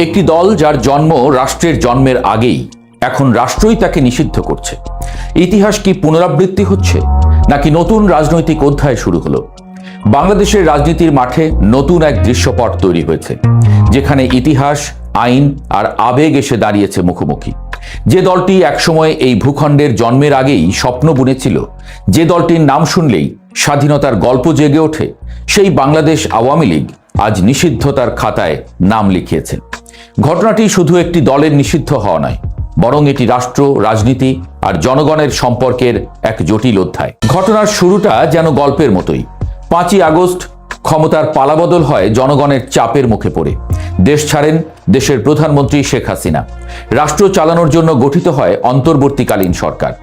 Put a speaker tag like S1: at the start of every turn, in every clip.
S1: একটি দল যার জন্ম রাষ্ট্রের জন্মের আগেই এখন রাষ্ট্রই তাকে নিষিদ্ধ করছে। ইতিহাস কি পুনরাবৃত্তি হচ্ছে, নাকি নতুন রাজনৈতিক অধ্যায় শুরু হলো? বাংলাদেশের রাজনীতির মাঠে নতুন এক দৃশ্যপট তৈরি হয়েছে, যেখানে ইতিহাস, আইন আর আবেগ এসে দাঁড়িয়েছে মুখোমুখি। যে দলটি একসময় এই ভূখণ্ডের জন্মের আগেই স্বপ্ন বুনেছিল, যে দলটির নাম শুনলেই স্বাধীনতার গল্প জেগে ওঠে, সেই বাংলাদেশ আওয়ামী লীগ আজ নিষিদ্ধতার খাতায় নাম লিখিয়েছে। ঘটনাটি শুধু একটি দলের নিষিদ্ধ হওয়া নয়, বরং এটি রাষ্ট্র, রাজনীতি আর জনগণের সম্পর্কের এক জটিল অধ্যায়। ঘটনার শুরুটা যেন গল্পের মতোই। 5ই আগস্ট ক্ষমতার পালাবদল হয় জনগণের চাপের মুখে পড়ে। দেশ ছাড়েন দেশের প্রধানমন্ত্রী শেখ হাসিনা। রাষ্ট্র চালানোর জন্য গঠিত হয় অন্তর্বর্তীকালীন সরকার,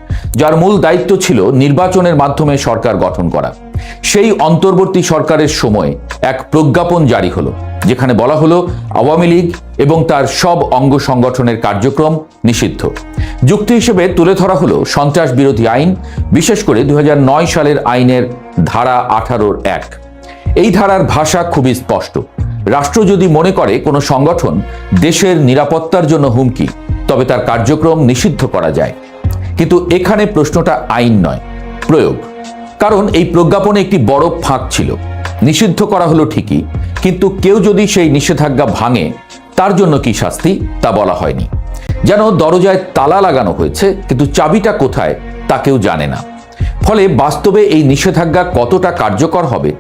S1: যার মূল দায়িত্ব ছিল নির্বাচনের মাধ্যমে সরকার গঠন করা। সেই অন্তর্বর্তী সরকারের সময় এক প্রজ্ঞাপন জারি হলো, যেখানে বলা হলো আওয়ামী লীগ এবং তার সব অঙ্গ সংগঠনের কার্যক্রম নিষিদ্ধ। যুক্তি হিসেবে তুলে ধরা হলো সন্ত্রাস বিরোধী আইন, বিশেষ করে 2009 সালের আইনের ধারা 18(1)। এই ধারার ভাষা খুবই স্পষ্ট। রাষ্ট্র যদি মনে করে কোনো সংগঠন দেশের নিরাপত্তার জন্য হুমকি, তবে তার কার্যক্রম নিষিদ্ধ করা যায়। কিন্তু এখানে প্রশ্নটা আইন নয়, প্রয়োগ। কারণ এই প্রজ্ঞাপনে একটি বড় ফাঁক ছিল। নিষিদ্ধ করা হলো ঠিকই, কিন্তু কেউ যদি সেই নিষেধাজ্ঞা ভাঙে, তার জন্য কি শাস্তি তা বলা হয়নি। যেন দরজায় তালা লাগানো হয়েছে, কিন্তু চাবিটা কোথায় তা কেউ জানে না। ফলে বাস্তবে এই নিষেধাজ্ঞা কতটা কার্যকর হবে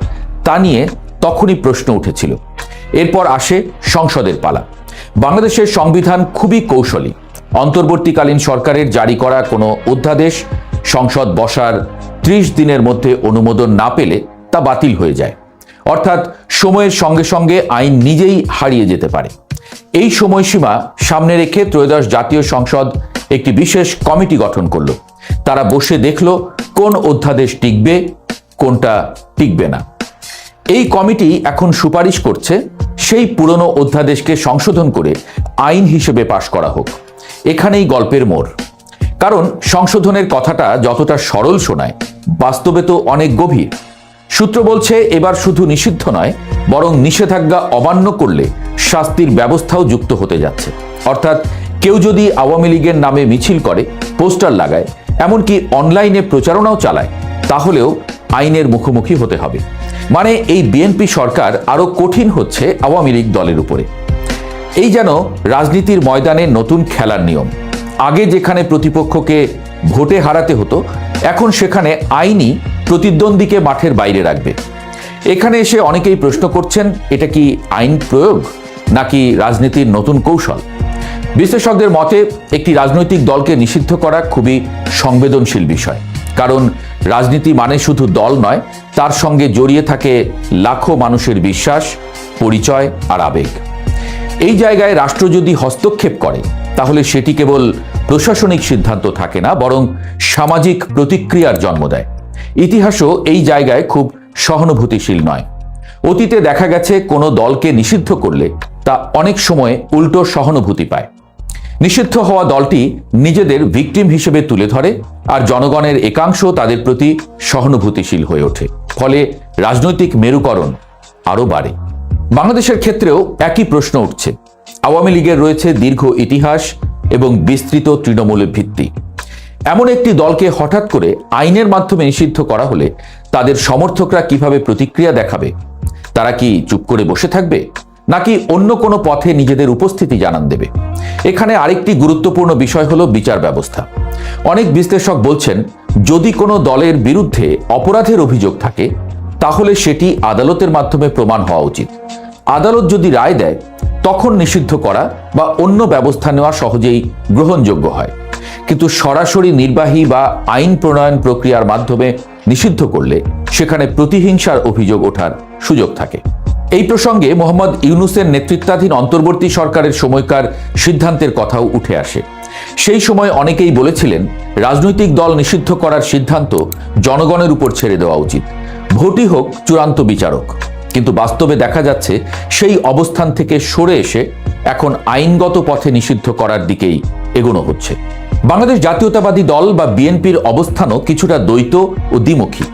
S1: তা নিয়ে তখনই প্রশ্ন উঠেছিল। এরপর আসে সংসদের পালা। বাংলাদেশের সংবিধান খুবই কৌশলী। অন্তর্বর্তীকালীন সরকারের জারি করা কোনো অধ্যাদেশ সংসদ বসার 30 দিনের মধ্যে অনুমোদন না পেলে তা বাতিল হয়ে যায়। অর্থাৎ সময়ের সঙ্গে সঙ্গে আইন নিজেই হারিয়ে যেতে পারে। এই সময়সীমা সামনে রেখে ত্রয়োদশ জাতীয় সংসদ একটি বিশেষ কমিটি গঠন করলো। তারা বসে দেখলো কোন অধ্যাদেশ টিকবে, কোনটা টিকবে না। এই কমিটি এখন সুপারিশ করছে সেই পুরনো অধ্যাদেশকে সংশোধন করে আইন হিসেবে পাশ করা হোক। এখানেই গল্পের মোড়। কারণ সংশোধনের কথাটা যতটা সরল শোনায়, বাস্তবে তো অনেক গভীর। সূত্র বলছে এবার শুধু নিষিদ্ধ নয়, বরং নিষেধাজ্ঞা অমান্য করলে শাস্তির ব্যবস্থাও যুক্ত হতে যাচ্ছে। অর্থাৎ কেউ যদি আওয়ামী লীগের নামে মিছিল করে, পোস্টার লাগায়, এমনকি অনলাইনে প্রচারণাও চালায়, তাহলেও আইনের মুখোমুখি হতে হবে। মানে এই বিএনপি সরকার আরো কঠিন হচ্ছে আওয়ামী লীগ দলের উপরে। এই যেন রাজনীতির ময়দানে নতুন খেলার নিয়ম। আগে যেখানে প্রতিপক্ষকে ভোটে হারাতে হতো, এখন সেখানে আইনই প্রতিদ্বন্দ্বীকে মাঠের বাইরে রাখবে। এখানে এসে অনেকেই প্রশ্ন করছেন, এটা কি আইন প্রয়োগ নাকি রাজনীতির নতুন কৌশল? বিশ্লেষকদের মতে একটি রাজনৈতিক দলকে নিষিদ্ধ করা খুবই সংবেদনশীল বিষয়। কারণ রাজনীতি মানে শুধু দল নয়, তার সঙ্গে জড়িয়ে থাকে লাখো মানুষের বিশ্বাস, পরিচয় আর আবেগ। এই জায়গায় রাষ্ট্র যদি হস্তক্ষেপ করে, তাহলে সেটি কেবল প্রশাসনিক সিদ্ধান্ত থাকে না, বরং সামাজিক প্রতিক্রিয়ার জন্ম দেয়। ইতিহাসও এই জায়গায় খুব সহানুভূতিশীল নয়। অতীতে দেখা গেছে কোনো দলকে নিষিদ্ধ করলে তা অনেক সময় উল্টো সহানুভূতি পায়। নিষিদ্ধ হওয়া দলটি নিজেদের ভিকটিম হিসেবে তুলে ধরে, আর জনগণের একাংশ তাদের প্রতি সহানুভূতিশীল হয়ে ওঠে। ফলে রাজনৈতিক মেরুকরণ আরও বাড়ে। বাংলাদেশের ক্ষেত্রেও একই প্রশ্ন উঠছে। আওয়ামী লীগের রয়েছে দীর্ঘ ইতিহাস এবং বিস্তৃত তৃণমূলের ভিত্তি। এমন একটি দলকে হঠাৎ করে আইনের মাধ্যমে নিষিদ্ধ করা হলে তাদের সমর্থকরা কিভাবে প্রতিক্রিয়া দেখাবে? তারা কি চুপ করে বসে থাকবে, নাকি অন্য কোনো পথে নিজেদের উপস্থিতি জানান দেবে? এখানে আরেকটি গুরুত্বপূর্ণ বিষয় হলো বিচার ব্যবস্থা। অনেক বিশ্লেষক বলছেন, যদি কোনো দলের বিরুদ্ধে অপরাধের অভিযোগ থাকে, তাহলে সেটি আদালতের মাধ্যমে প্রমাণ হওয়া উচিত। আদালত যদি রায় দেয়, তখন নিষিদ্ধ করা বা অন্য ব্যবস্থা নেওয়া সহজেই গ্রহণযোগ্য হয়। কিন্তু সরাসরি নির্বাহী বা আইন প্রণয়ন প্রক্রিয়ার মাধ্যমে নিষিদ্ধ করলে সেখানে প্রতিহিংসার অভিযোগ ওঠার সুযোগ থাকে। এই প্রসঙ্গে মোহাম্মদ ইউনূসের নেতৃত্বাধীন অন্তর্বর্তী সরকারের সময়কার সিদ্ধান্তের কথাও উঠে আসে। সেই সময় অনেকেই বলেছিলেন, রাজনৈতিক দল নিষিদ্ধ করার সিদ্ধান্ত জনগণের উপর ছেড়ে দেওয়া উচিত, ভোটই হোক চূড়ান্ত বিচারক। কিন্তু বাস্তবে দেখা যাচ্ছে সেই অবস্থান থেকে সরে এসে এখন আইনগত পথে নিষিদ্ধ করার দিকেই এগোনো হচ্ছে। বাংলাদেশ জাতীয়তাবাদী দল বা বিএনপির অবস্থানও কিছুটা দ্বৈত ও দ্বিমুখী।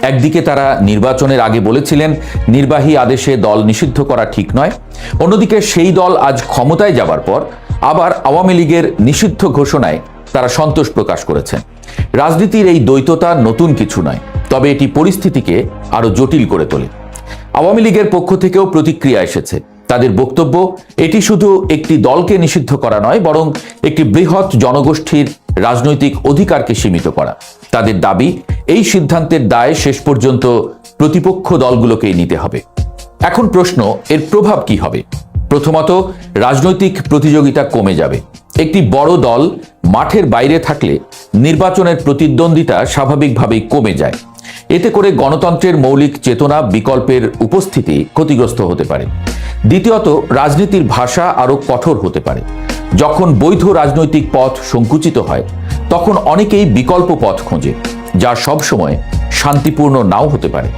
S1: একদিকে তারা নির্বাচনের আগে বলেছিলেন নির্বাহী আদেশে দল নিষিদ্ধ করা ঠিক নয়, অন্যদিকে সেই দল আজ ক্ষমতায় যাবার পর আবার আওয়ামী লীগের নিষিদ্ধ ঘোষণায় তারা সন্তোষ প্রকাশ করেছেন। রাজনীতির এই দ্বৈততা নতুন কিছু নয়, তবে এটি পরিস্থিতিকে আরো জটিল করে তোলে। আওয়ামী লীগের পক্ষ থেকেও প্রতিক্রিয়া এসেছে। তাদের বক্তব্য, এটি শুধু একটি দলকে নিষিদ্ধ করা নয়, বরং একটি বৃহৎ জনগোষ্ঠীর রাজনৈতিক অধিকারকে সীমিত করা। তাদের দাবি, এই সিদ্ধান্তের দায় শেষ পর্যন্ত প্রতিপক্ষ দলগুলোকেই নিতে হবে। এখন প্রশ্ন, এর প্রভাব কি হবে? প্রথমত, রাজনৈতিক প্রতিযোগিতা কমে যাবে। একটি বড় দল মাঠের বাইরে থাকলে নির্বাচনের প্রতিদ্বন্দ্বিতা স্বাভাবিকভাবেই কমে যায়। এতে করে গণতন্ত্রের মৌলিক চেতনা, বিকল্পের উপস্থিতি ক্ষতিগ্রস্ত হতে পারে। দ্বিতীয়ত, রাজনীতির ভাষা আরো কঠোর হতে পারে। যখন বৈধ রাজনৈতিক পথ সংকুচিত হয়, তখন অনেকেই বিকল্প পথ খোঁজে, যা সবসময় শান্তিপূর্ণ নাও হতে পারে।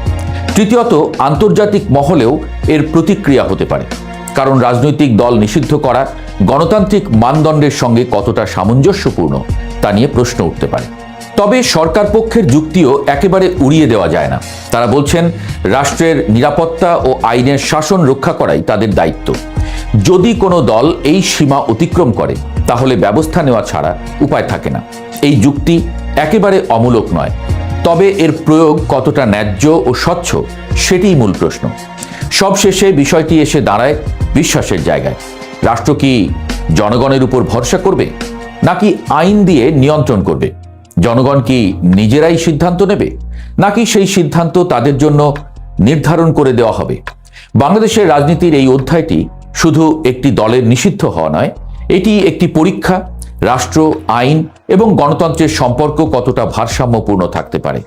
S1: তৃতীয়ত, আন্তর্জাতিক মহলেও এর প্রতিক্রিয়া হতে পারে, কারণ রাজনৈতিক দল নিষিদ্ধ করা গণতান্ত্রিক মানদণ্ডের সঙ্গে কতটা সামঞ্জস্যপূর্ণ তা নিয়ে প্রশ্ন উঠতে পারে। তবে সরকার পক্ষের যুক্তিও একেবারে উড়িয়ে দেওয়া যায় না। তারা বলছেন, রাষ্ট্রের নিরাপত্তা ও আইনের শাসন রক্ষা করাই তাদের দায়িত্ব। যদি কোনো দল এই সীমা অতিক্রম করে, তাহলে ব্যবস্থা নেওয়া ছাড়া উপায় থাকে না। এই যুক্তি একেবারে অমূলক নয়, তবে এর প্রয়োগ কতটা ন্যায্য ও স্বচ্ছ সেটিই মূল প্রশ্ন। সবশেষে বিষয়টি এসে দাঁড়ায় বিশ্বাসের জায়গায়। রাষ্ট্র কি জনগণের উপর ভরসা করবে, নাকি আইন দিয়ে নিয়ন্ত্রণ করবে? জনগণ কি নিজেরাই সিদ্ধান্ত নেবে, নাকি সেই সিদ্ধান্ত তাদের জন্য নির্ধারণ করে দেওয়া হবে? বাংলাদেশের রাজনীতির এই অধ্যায়টি শুধু একটি দলের নিষিদ্ধ হওয়া নয়, এটি একটি পরীক্ষা রাষ্ট্র, আইন এবং গণতন্ত্রের সম্পর্ক কতটা ভারসাম্যপূর্ণ থাকতে পারে।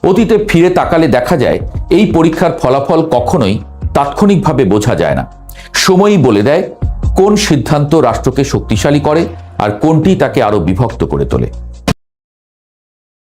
S1: অতীতে ফিরে তাকালে দেখা যায়, এই পরীক্ষার ফলাফল কখনোই তাৎক্ষণিকভাবে বোঝা যায় না। সময়ই বলে দেয় কোন সিদ্ধান্ত রাষ্ট্রকে শক্তিশালী করে আর কোনটি তাকে আরো বিভক্ত করে তোলে।